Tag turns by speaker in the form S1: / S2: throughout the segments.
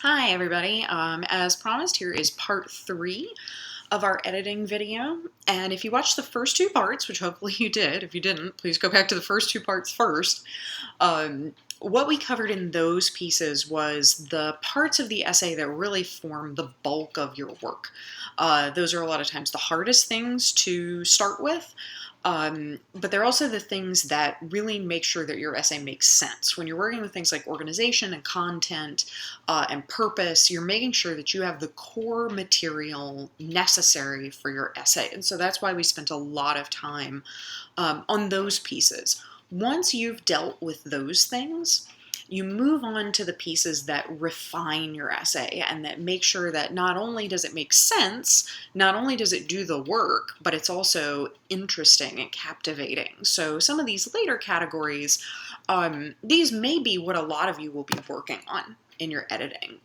S1: Hi everybody. As promised, here is part 3 of our editing video. And if you watched the first 2 parts, which hopefully you did, if you didn't, please go back to the first 2 parts first. What we covered in those pieces was the parts of the essay that really form the bulk of your work. Those are a lot of times the hardest things to start with. But they're also the things that really make sure that your essay makes sense. When you're working with things like organization and content and purpose, you're making sure that you have the core material necessary for your essay. And so that's why we spent a lot of time on those pieces. Once you've dealt with those things, you move on to the pieces that refine your essay and that make sure that not only does it make sense, not only does it do the work, but it's also interesting and captivating. So some of these later categories, these may be what a lot of you will be working on in your editing.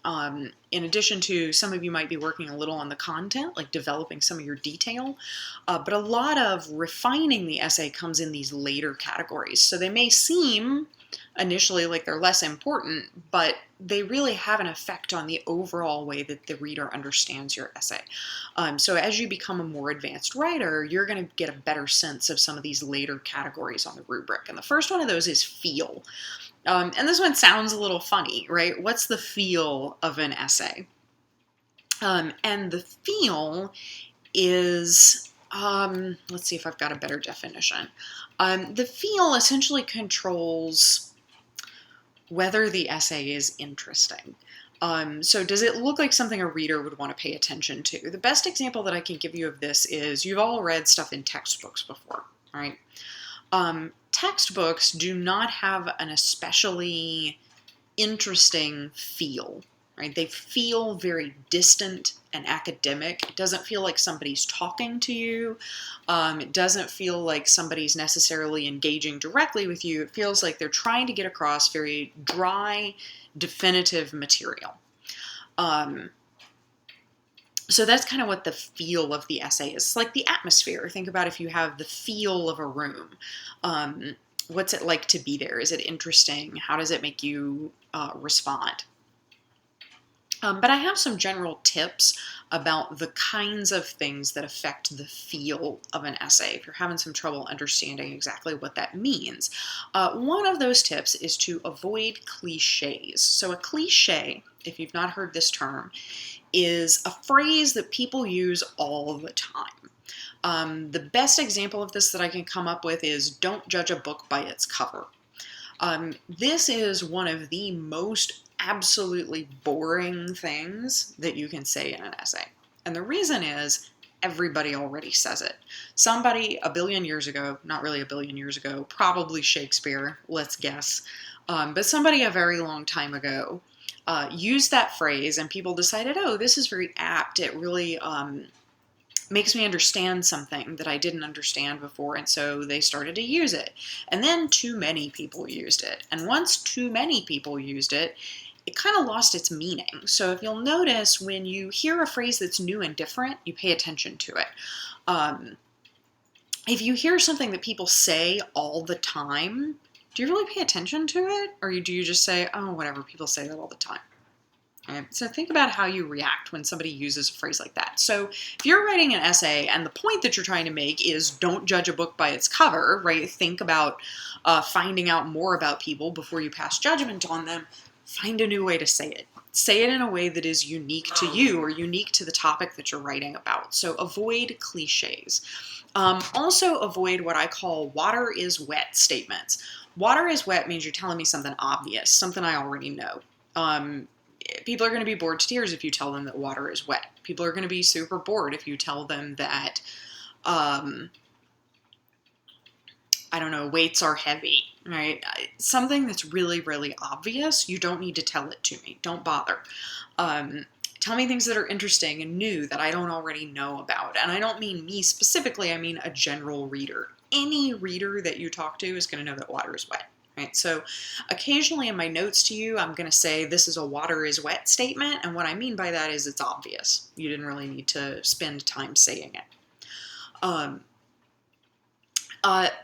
S1: In addition to, some of you might be working a little on the content, like developing some of your detail, but a lot of refining the essay comes in these later categories. So they may seem initially like they're less important, but they really have an effect on the overall way that the reader understands your essay. So as you become a more advanced writer, you're going to get a better sense of some of these later categories on the rubric. And the first one of those is feel. And this one sounds a little funny, right? What's the feel of an essay? And the feel is, let's see if I've got a better definition. The feel essentially controls whether the essay is interesting. So does it look like something a reader would want to pay attention to? The best example that I can give you of this is you've all read stuff in textbooks before, right? Textbooks do not have an especially interesting feel, right? They feel very distant and academic. It doesn't feel like somebody's talking to you. It doesn't feel like somebody's necessarily engaging directly with you. It feels like they're trying to get across very dry, definitive material. So that's kind of what the feel of the essay is. It's like the atmosphere. Think about if you have the feel of a room. What's it like to be there? Is it interesting? How does it make you respond? But I have some general tips about the kinds of things that affect the feel of an essay, if you're having some trouble understanding exactly what that means. One of those tips is to avoid cliches. So a cliche, if you've not heard this term, is a phrase that people use all the time. The best example of this that I can come up with is don't judge a book by its cover. This is one of the most absolutely boring things that you can say in an essay. And the reason is everybody already says it. Somebody a billion years ago, not really a billion years ago, probably Shakespeare, let's guess, but somebody a very long time ago used that phrase and people decided, oh, this is very apt. It really makes me understand something that I didn't understand before, and so they started to use it. And then too many people used it. And once too many people used it, it kind of lost its meaning. So if you'll notice, when you hear a phrase that's new and different, you pay attention to it. If you hear something that people say all the time, do you really pay attention to it? Or do you just say, oh, whatever, people say that all the time? Okay, so think about how you react when somebody uses a phrase like that. So if you're writing an essay and the point that you're trying to make is don't judge a book by its cover, right? Think about finding out more about people before you pass judgment on them. Find a new way to say it. Say it in a way that is unique to you or unique to the topic that you're writing about. So avoid cliches. Also avoid what I call water is wet statements. Water is wet means you're telling me something obvious, something I already know. People are going to be bored to tears if you tell them that water is wet. People are going to be super bored if you tell them that, I don't know, weights are heavy, right? Something that's really, really obvious, you don't need to tell it to me. Don't bother. Tell me things that are interesting and new that I don't already know about. And I don't mean me specifically, I mean a general reader. Any reader that you talk to is going to know that water is wet. Right, so occasionally in my notes to you, I'm going to say this is a water is wet statement, and what I mean by that is it's obvious. You didn't really need to spend time saying it.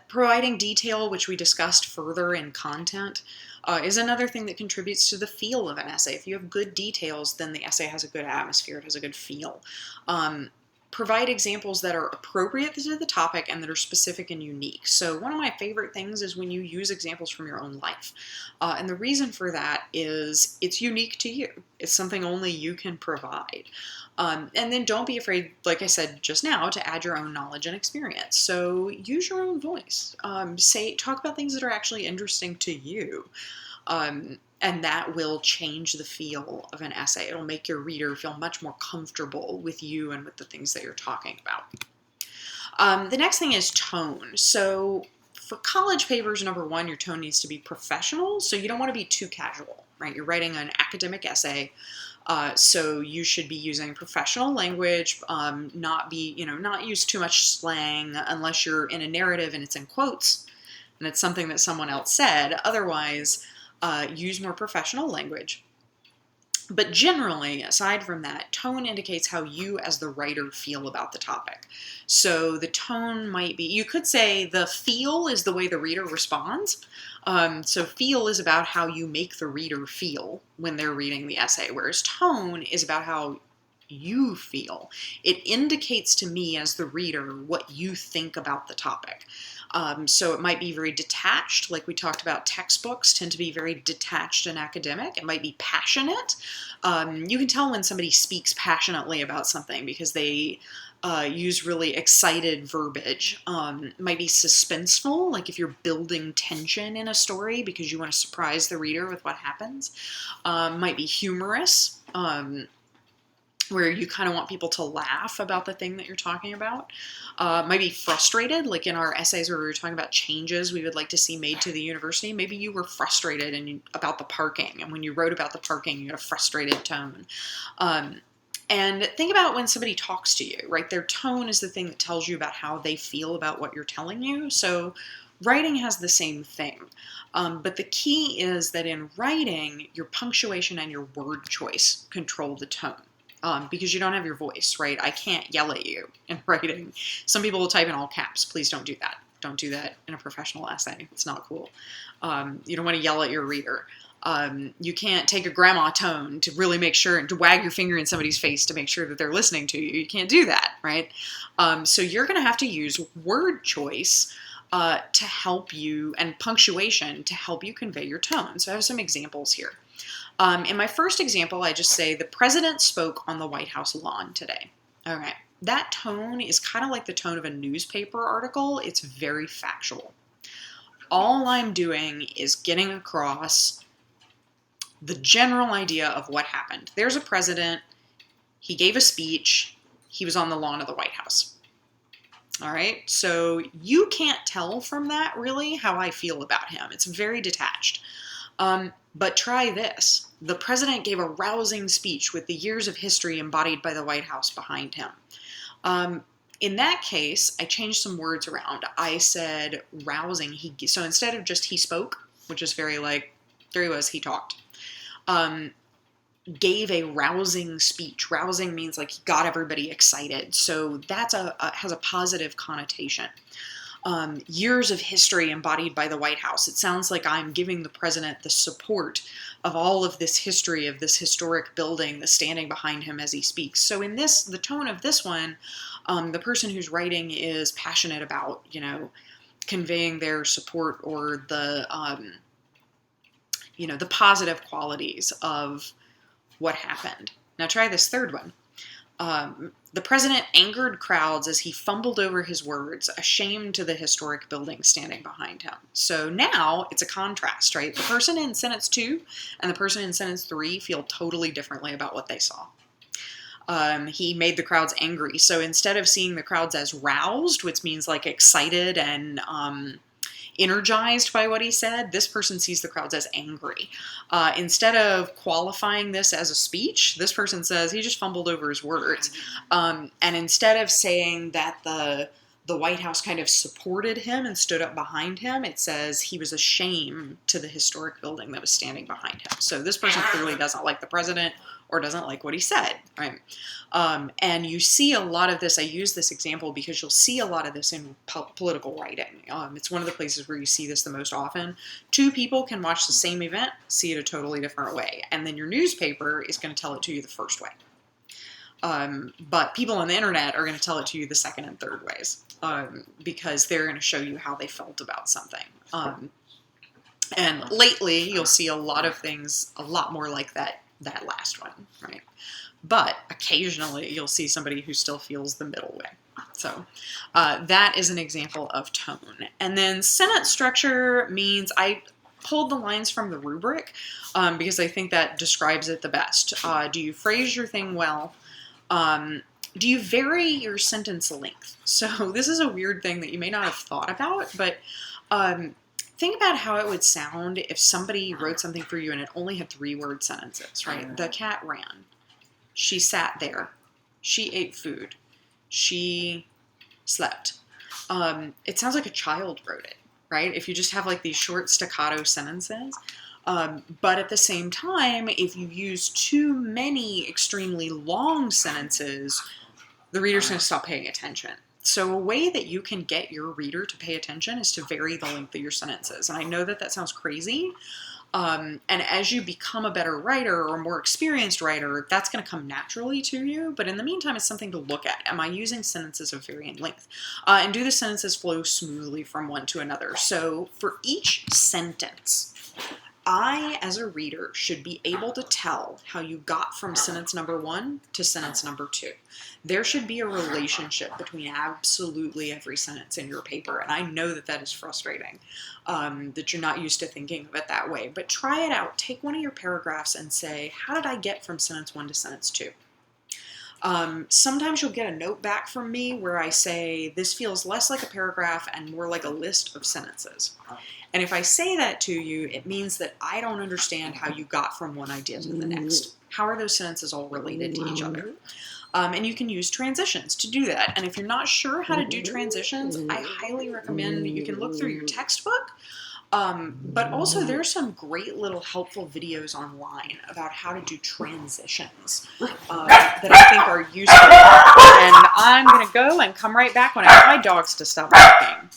S1: Providing detail, which we discussed further in content. is another thing that contributes to the feel of an essay. If you have good details, then the essay has a good atmosphere, it has a good feel. Provide examples that are appropriate to the topic and that are specific and unique. So one of my favorite things is when you use examples from your own life. And the reason for that is it's unique to you. It's something only you can provide. And then don't be afraid, like I said just now, to add your own knowledge and experience. So use your own voice. Talk about things that are actually interesting to you. And that will change the feel of an essay. It'll make your reader feel much more comfortable with you and with the things that you're talking about. The next thing is tone. So for college papers, number one, your tone needs to be professional. So you don't want to be too casual, right? You're writing an academic essay. So you should be using professional language, not use too much slang unless you're in a narrative and it's in quotes and it's something that someone else said. Otherwise, use more professional language. But generally, aside from that, tone indicates how you as the writer feel about the topic. So the tone might be, you could say the feel is the way the reader responds. So feel is about how you make the reader feel when they're reading the essay, whereas tone is about how you feel. It indicates to me as the reader what you think about the topic. So it might be very detached, like we talked about. Textbooks tend to be very detached and academic. It might be passionate. You can tell when somebody speaks passionately about something because they use really excited verbiage. Might be suspenseful, like if you're building tension in a story because you want to surprise the reader with what happens. Might be humorous. Where you kind of want people to laugh about the thing that you're talking about. Might be frustrated, like in our essays where we were talking about changes we would like to see made to the university. Maybe you were frustrated about the parking, and when you wrote about the parking, you had a frustrated tone. And think about when somebody talks to you, right? Their tone is the thing that tells you about how they feel about what you're telling you. So writing has the same thing. But the key is that in writing, your punctuation and your word choice control the tone. Because you don't have your voice, right? I can't yell at you in writing. Some people will type in all caps. Please don't do that. Don't do that in a professional essay. It's not cool. You don't want to yell at your reader. You can't take a grandma tone to really make sure and to wag your finger in somebody's face to make sure that they're listening to you. You can't do that, right? So you're going to have to use word choice to help you, and punctuation to help you convey your tone. So I have some examples here. In my first example, I just say, the president spoke on the White House lawn today. Okay. That tone is kind of like the tone of a newspaper article. It's very factual. All I'm doing is getting across the general idea of what happened. There's a president. He gave a speech. He was on the lawn of the White House. All right. So you can't tell from that really how I feel about him. It's very detached. But try this. The president gave a rousing speech with the years of history embodied by the White House behind him. In that case, I changed some words around. I said rousing. So instead of just he spoke, which is very like, there he was, he talked, gave a rousing speech. Rousing means like he got everybody excited. So that's has a positive connotation. Years of history embodied by the White House. It sounds like I'm giving the president the support of all of this history of this historic building that's standing behind him as he speaks. So in the tone of this one, the person who's writing is passionate about, conveying their support or the positive qualities of what happened. Now try this third one. The president angered crowds as he fumbled over his words, ashamed to the historic building standing behind him. So now it's a contrast, right? The person in sentence 2 and the person in sentence 3 feel totally differently about what they saw. He made the crowds angry. So instead of seeing the crowds as roused, which means like excited and energized by what he said, this person sees the crowds as angry. Instead of qualifying this as a speech, this person says he just fumbled over his words. And instead of saying that the the White House kind of supported him and stood up behind him, it says he was a shame to the historic building that was standing behind him. So this person clearly doesn't like the president or doesn't like what he said, right? And you see a lot of this. I use this example because you'll see a lot of this in political writing. It's one of the places where you see this the most often. Two people can watch the same event, see it a totally different way, and then your newspaper is going to tell it to you the first way. But people on the internet are going to tell it to you the second and third ways, because they're going to show you how they felt about something. And lately, you'll see a lot of things a lot more like that last one, right? But occasionally, you'll see somebody who still feels the middle way. So that is an example of tone. And then sentence structure means I pulled the lines from the rubric because I think that describes it the best. Do you phrase your thing well? Do you vary your sentence length? So this is a weird thing that you may not have thought about, but think about how it would sound if somebody wrote something for you and it only had 3-word sentences, right? The cat ran. She sat there. She ate food. She slept. It sounds like a child wrote it, right? If you just have like these short staccato sentences. But at the same time, if you use too many extremely long sentences, the reader's going to stop paying attention. So a way that you can get your reader to pay attention is to vary the length of your sentences. And I know that that sounds crazy. And as you become a better writer or a more experienced writer, that's going to come naturally to you. But in the meantime, it's something to look at. Am I using sentences of varying length? And do the sentences flow smoothly from one to another? So for each sentence, I, as a reader, should be able to tell how you got from sentence number 1 to sentence number 2. There should be a relationship between absolutely every sentence in your paper, and I know that that is frustrating, that you're not used to thinking of it that way. But try it out. Take one of your paragraphs and say, how did I get from sentence 1 to sentence 2? Sometimes you'll get a note back from me where I say, this feels less like a paragraph and more like a list of sentences. And if I say that to you, it means that I don't understand how you got from one idea to the next. How are those sentences all related to each other? And you can use transitions to do that. And if you're not sure how to do transitions, I highly recommend you can look through your textbook. But also there are some great little helpful videos online about how to do transitions that I think are useful. And I'm going to go and come right back when I get my dogs to stop barking.